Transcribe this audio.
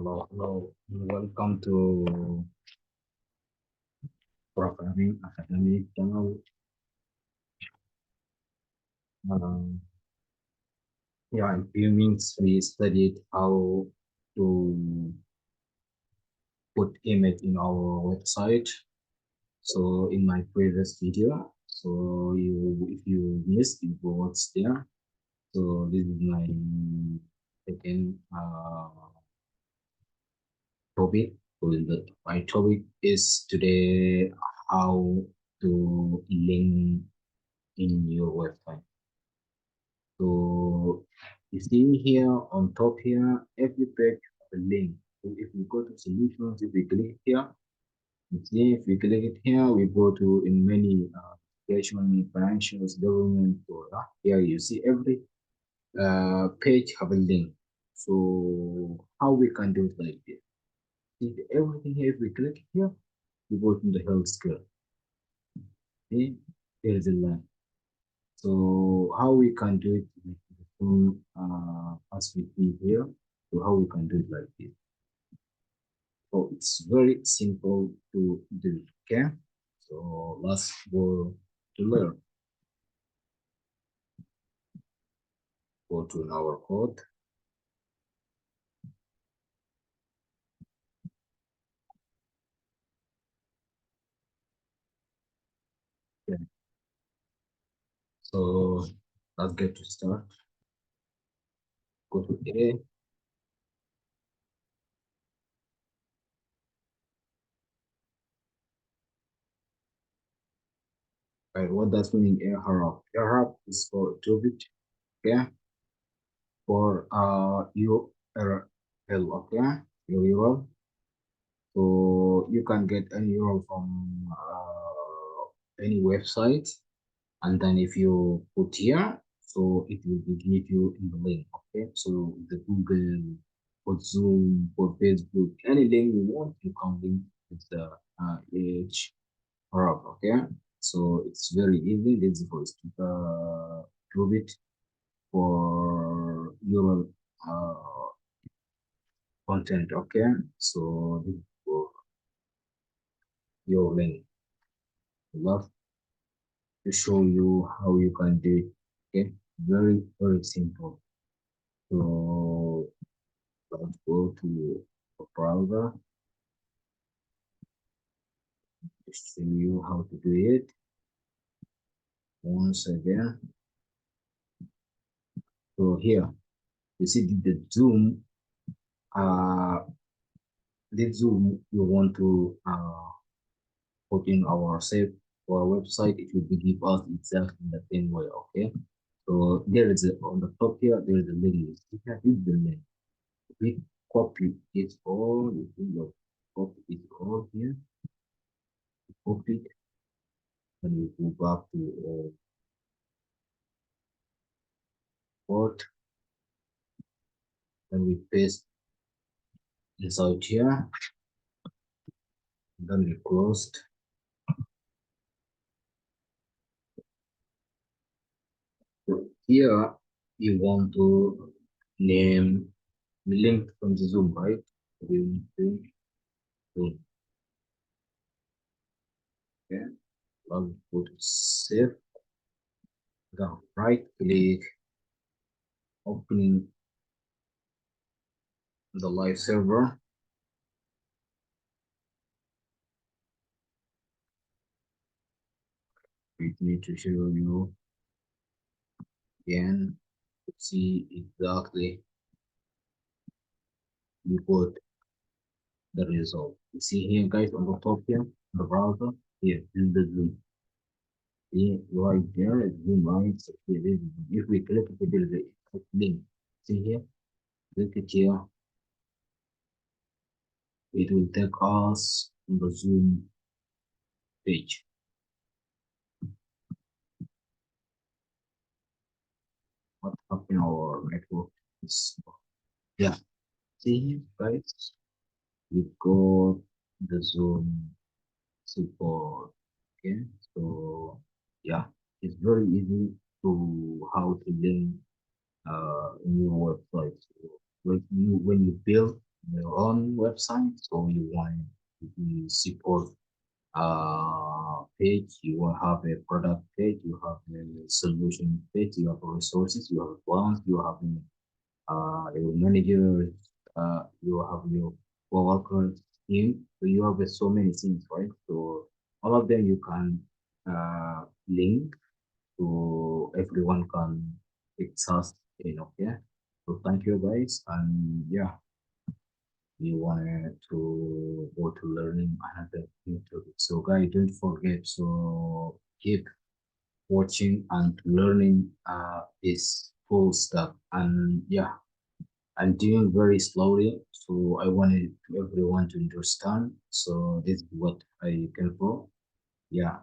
Hello, hello. Welcome to Programming Academy channel. Um, yeah, in few minutes we studied how to put image in our website. So in my previous video, so if you missed, you go watch there. So this is my second topic. My topic is today how to link in your website. So you see here on top here, every page has a link. So if we go to solutions, if we click here, you see if we click it here, we go to in many education, financials, government. So here you see every page have a link. So how we can do it like this? See everything here, if we click here, we go to the health scale. See, there is a link. So how we can do it as we see here, so how we can do it like this. So it's very simple to do, okay? So let's go to learn. Go to our code. Okay. So let's get to start. Go to A. Right, what does mean ARP? ARP is for 2-bit, okay? For URL, okay? Your URL. So you can get any URL from any website, and then if you put here, so it will give you in the link. Okay, so the Google, for Zoom, for Facebook, any link you want, you can link with the each product. Okay, so it's very easy. This is for prove it for your content. Okay, so this is for your link. Love to show you how you can do it. Okay, very simple. So let's go to a browser to show you how to do it. Once again, so here you see the zoom. The zoom you want to put in our save our website. It will be give us exactly the same way. Okay, so there is on the top here. There is a link. Here is the link. We copy it all. You see your copy it all here. Copy it, and we go back to port, and we paste inside here, then we closed. So here you want to name the link from the Zoom, right? We need to Zoom. Okay, I'll go to save. Then right click, opening the live server. We need to show you again to see exactly you got the result. You see here, guys, on the top here, the browser. Here is the Zoom. See right there is Zoom, right? So here is, if we click it, there is a link. See here, click it here. It will take us to the Zoom page. What happened our network is, yeah. See here, guys, we got the Zoom support. Okay, so yeah, it's very easy to how to link new websites. So when you build your own website, so you want to support page, you will have a product page, you have a solution page, you have resources, you have plans, you have your manager, you have your coworker team. So you have so many things, right? So all of them you can link so everyone can access in, okay? So thank you guys, and yeah, we wanted to go to learning another thing too. So guys, don't forget, so keep watching and learning this cool stuff. And yeah, I'm doing very slowly, so I wanted everyone to understand. So this is what I can for. Yeah.